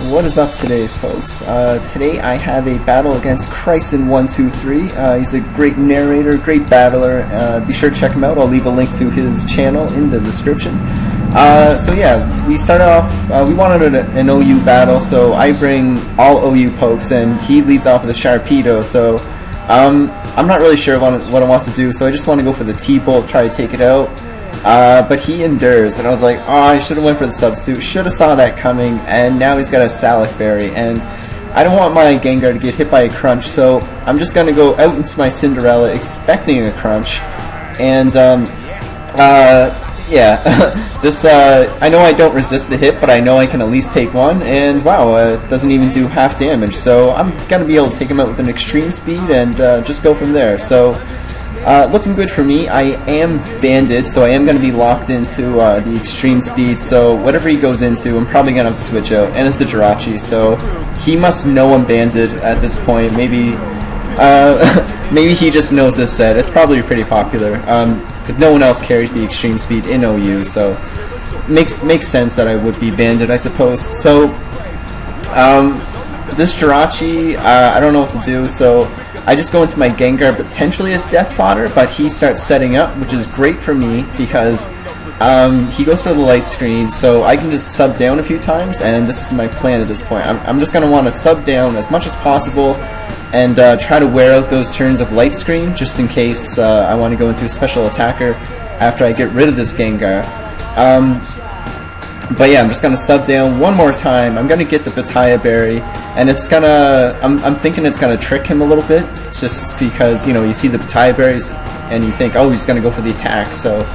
What is up today, folks? Today I have a battle against kryson123. He's a great narrator, great battler. Be sure to check him out. I'll leave a link to his channel in the description. So yeah, we started off, we wanted an OU battle, so I bring all OU pokes and he leads off with a Sharpedo, so I'm not really sure what it wants to do, so I just want to go for the T-Bolt, try to take it out. But he endures, and I was like, oh, I should have went for the substitute, should have saw that coming, and now he's got a Salic Berry, and I don't want my Gengar to get hit by a Crunch, so I'm just going to go out into my Cinderella expecting a Crunch, and, yeah, this, I know I don't resist the hit, but I know I can at least take one, and wow, it doesn't even do half damage, so I'm going to be able to take him out with an extreme speed and just go from there, so looking good for me. I am banded, so I am going to be locked into the extreme speed, so whatever he goes into, I'm probably going to have to switch out, and it's a Jirachi, so he must know I'm banded at this point. Maybe maybe he just knows this set. It's probably pretty popular, because no one else carries the extreme speed in OU, so makes sense that I would be banded, I suppose. So this Jirachi, I don't know what to do, so I just go into my Gengar potentially as Death Fodder, but he starts setting up, which is great for me because he goes for the light screen, so I can just sub down a few times, and this is my plan at this point. I'm just going to want to sub down as much as possible and try to wear out those turns of light screen just in case I want to go into a special attacker after I get rid of this Gengar. But yeah, I'm just gonna sub down one more time. I'm gonna get the Bataya Berry, and it's gonna. I'm thinking it's gonna trick him a little bit, just because you see the Bataya Berries, and you think, oh, he's gonna go for the attack, so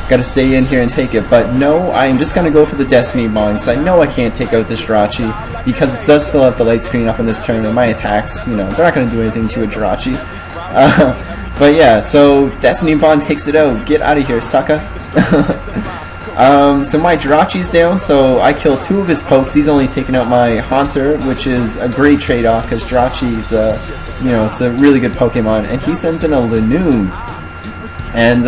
gotta stay in here and take it. But no, I'm just gonna go for the Destiny Bond, because I know I can't take out this Jirachi because it does still have the light screen up in this turn, and my attacks, they're not gonna do anything to a Jirachi. But yeah, so Destiny Bond takes it out. Get out of here, sucker. So my Jirachi's down, so I kill two of his pokes. He's only taking out my Haunter, which is a great trade-off because Jirachi's, it's a really good Pokemon. And he sends in a Linoone. And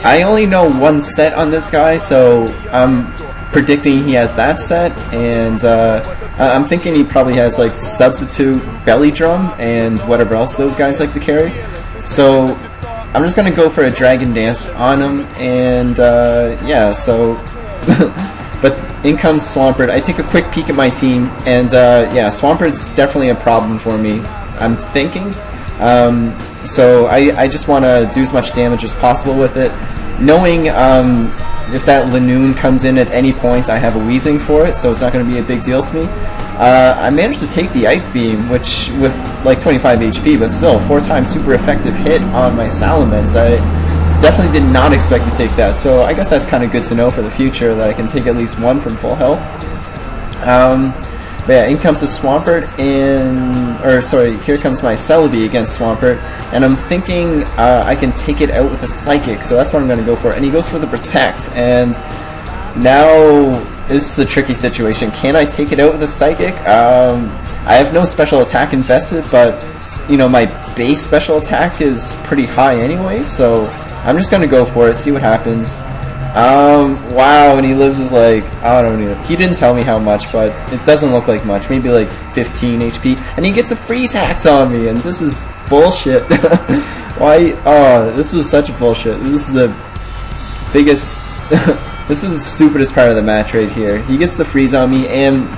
I only know one set on this guy, so I'm predicting he has that set. And I'm thinking he probably has like Substitute, Belly Drum, and whatever else those guys like to carry. So I'm just gonna go for a Dragon Dance on him, and yeah, so but in comes Swampert. I take a quick peek at my team, and yeah, Swampert's definitely a problem for me, I'm thinking. So I just want to do as much damage as possible with it, knowing if that Linoone comes in at any point, I have a Weezing for it, so it's not going to be a big deal to me. I managed to take the Ice Beam, which with like 25 HP, but still, 4 times super effective hit on my Salamence. I definitely did not expect to take that, so I guess that's kind of good to know for the future, that I can take at least one from full health. But yeah, in comes the Swampert, here comes my Celebi against Swampert, and I'm thinking I can take it out with a Psychic, so that's what I'm going to go for. And he goes for the Protect, and now this is a tricky situation. Can I take it out with a Psychic? I have no special attack invested, but my base special attack is pretty high anyway, so I'm just going to go for it, see what happens. Wow, and he lives with like, I don't know, he didn't tell me how much, but it doesn't look like much, maybe like 15 HP, and he gets a Freeze Hacks on me, and this is bullshit. Why, oh, this was such bullshit. This is the biggest, this is the stupidest part of the match right here. He gets the freeze on me, and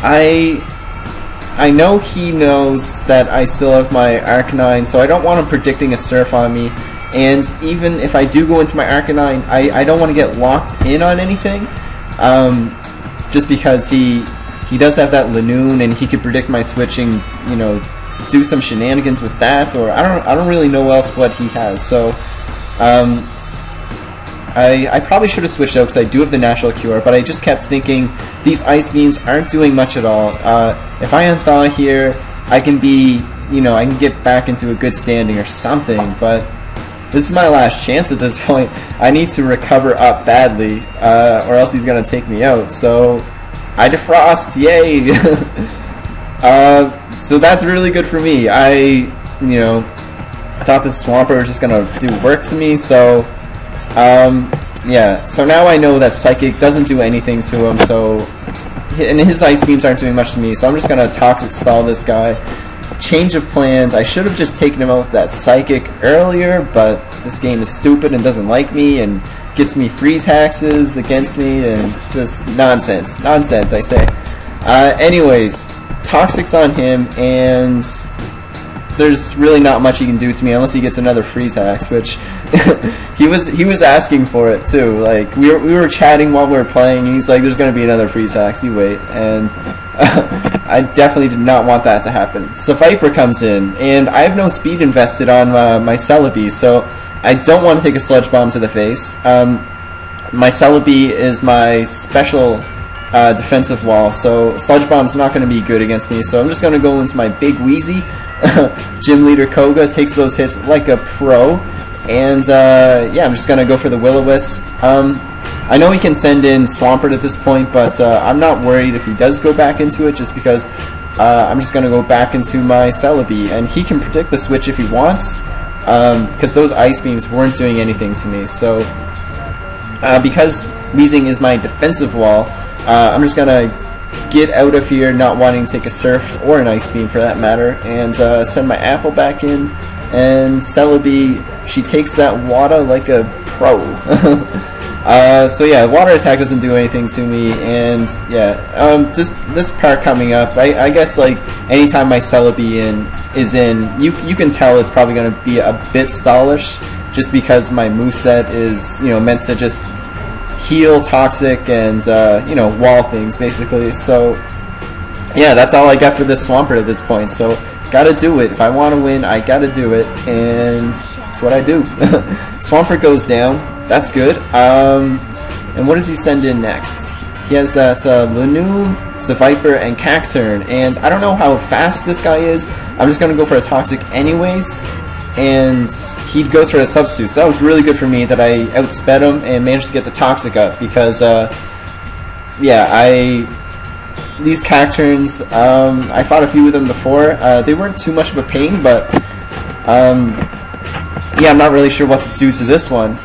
I know he knows that I still have my Arcanine, so I don't want him predicting a Surf on me. And even if I do go into my Arcanine, I don't want to get locked in on anything, just because he does have that Linoone, and he could predict my switching, do some shenanigans with that, or I don't really know else what he has. So I probably should have switched out because I do have the Natural Cure, but I just kept thinking these Ice Beams aren't doing much at all. If I Unthaw here, I can be, I can get back into a good standing or something, but this is my last chance at this point. I need to recover up badly, or else he's going to take me out. So I defrost, yay! So that's really good for me. I thought this Swampert was just going to do work to me, so yeah. So now I know that Psychic doesn't do anything to him, so and his ice beams aren't doing much to me, so I'm just gonna toxic stall this guy. Change of plans. I should have just taken him out with that psychic earlier, but this game is stupid and doesn't like me and gets me freeze hexes against me and just nonsense. Nonsense, I say. Anyways, toxic's on him, and there's really not much he can do to me unless he gets another freeze hex, which he was asking for it too. Like we were chatting while we were playing, and he's like, "There's gonna be another freeze hex. You wait." And I definitely did not want that to happen. So Viper comes in, and I have no speed invested on my Celebi, so I don't want to take a Sludge Bomb to the face. My Celebi is my special defensive wall, so Sludge Bomb's not going to be good against me, so I'm just going to go into my big Wheezy. Gym Leader Koga takes those hits like a pro, and yeah, I'm just going to go for the Will-O-Wisp. I know he can send in Swampert at this point, but I'm not worried if he does go back into it, just because I'm just going to go back into my Celebi, and he can predict the switch if he wants, because those Ice Beams weren't doing anything to me. So because Weezing is my defensive wall, I'm just going to get out of here not wanting to take a Surf or an Ice Beam for that matter, and send my Apple back in, and Celebi, she takes that Wada like a pro. So yeah, water attack doesn't do anything to me, and yeah, this part coming up, I guess like anytime my Celebi is in, you can tell it's probably going to be a bit stallish, just because my moveset is, you know, meant to just heal toxic and you know, wall things basically. So yeah, that's all I got for this Swampert at this point. So gotta do it. If I want to win, I gotta do it, and that's what I do. Swampert goes down. That's good. And what does he send in next? He has that Lanoon, Seviper, and Cacturn, and I don't know how fast this guy is. I'm just going to go for a Toxic anyways, and he goes for a Substitute. So that was really good for me that I outsped him and managed to get the Toxic up, because yeah, these Cacturns, I fought a few of them before. They weren't too much of a pain, but yeah, I'm not really sure what to do to this one.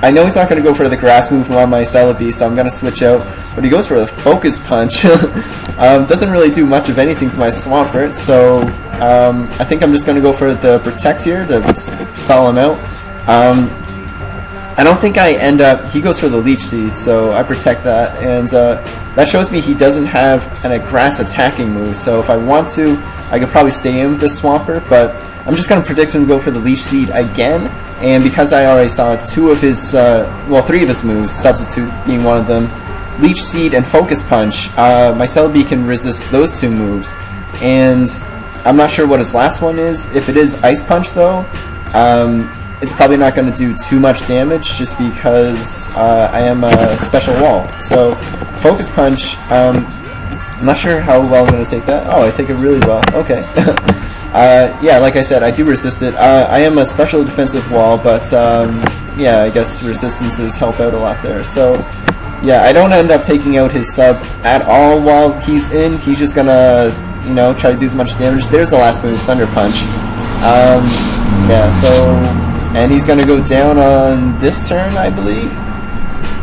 I know he's not going to go for the grass move on my Celebi, so I'm going to switch out. But he goes for the Focus Punch. Doesn't really do much of anything to my Swampert, so I think I'm just going to go for the Protect here to stall him out. I don't think I end up... He goes for the Leech Seed, so I protect that, and that shows me he doesn't have a grass attacking move, so if I want to, I could probably stay in with this Swampert, but I'm just going to predict him to go for the Leech Seed again, and because I already saw two of his, well, three of his moves, Substitute being one of them, Leech Seed and Focus Punch, my Celebi can resist those two moves, and I'm not sure what his last one is. If it is Ice Punch, though, it's probably not going to do too much damage, just because I am a special wall. So, Focus Punch, I'm not sure how well I'm going to take that. Oh, I take it really well. Okay. Yeah, like I said, I do resist it. I am a special defensive wall, but yeah, I guess resistances help out a lot there. So, yeah, I don't end up taking out his sub at all while he's in. He's just gonna, you know, try to do as much damage. There's the last move, Thunder Punch. Yeah, so, and he's gonna go down on this turn, I believe.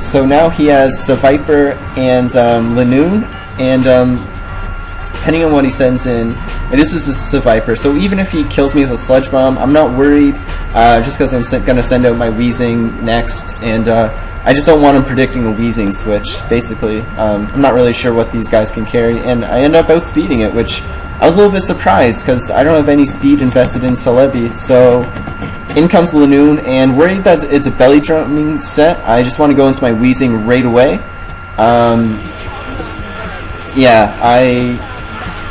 So now he has Seviper and Lanoon, and depending on what he sends in, and this is a Seviper, so even if he kills me with a Sludge Bomb, I'm not worried, just because I'm going to send out my Weezing next, and I just don't want him predicting a Weezing switch, basically. I'm not really sure what these guys can carry, and I end up outspeeding it, which I was a little bit surprised, because I don't have any speed invested in Celebi, so in comes Lanoon, and worried that it's a belly drumming set, I just want to go into my Weezing right away. Yeah,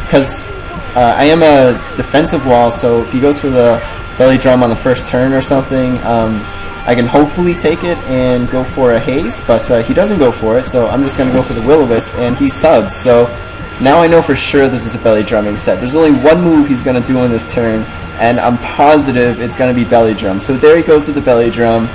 because I am a defensive wall, so if he goes for the belly drum on the first turn or something, I can hopefully take it and go for a Haze, but he doesn't go for it, so I'm just going to go for the Will-O-Wisp, and he subs, so now I know for sure this is a belly drumming set. There's only one move he's going to do in this turn, and I'm positive it's going to be belly drum. So there he goes with the belly drum,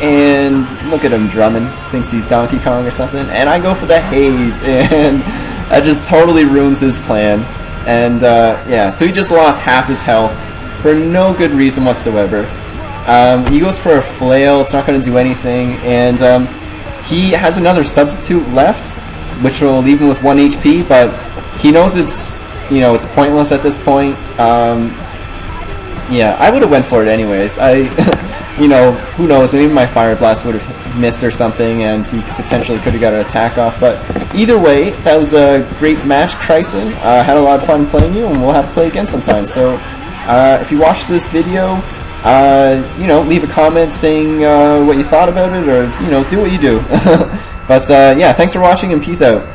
and look at him drumming, thinks he's Donkey Kong or something, and I go for the Haze, and that just totally ruins his plan. And yeah, so he just lost half his health for no good reason whatsoever. He goes for a Flail, it's not going to do anything, and he has another Substitute left, which will leave him with 1 HP, but he knows it's, you know, it's pointless at this point. Yeah, I would have went for it anyways. You know, who knows, maybe my Fire Blast would have missed or something, and he potentially could have got an attack off, but either way, that was a great match, Kryson. Had a lot of fun playing you, and we'll have to play again sometime. So, if you watched this video, you know, leave a comment saying what you thought about it, or, you know, do what you do. But, yeah, thanks for watching, and peace out.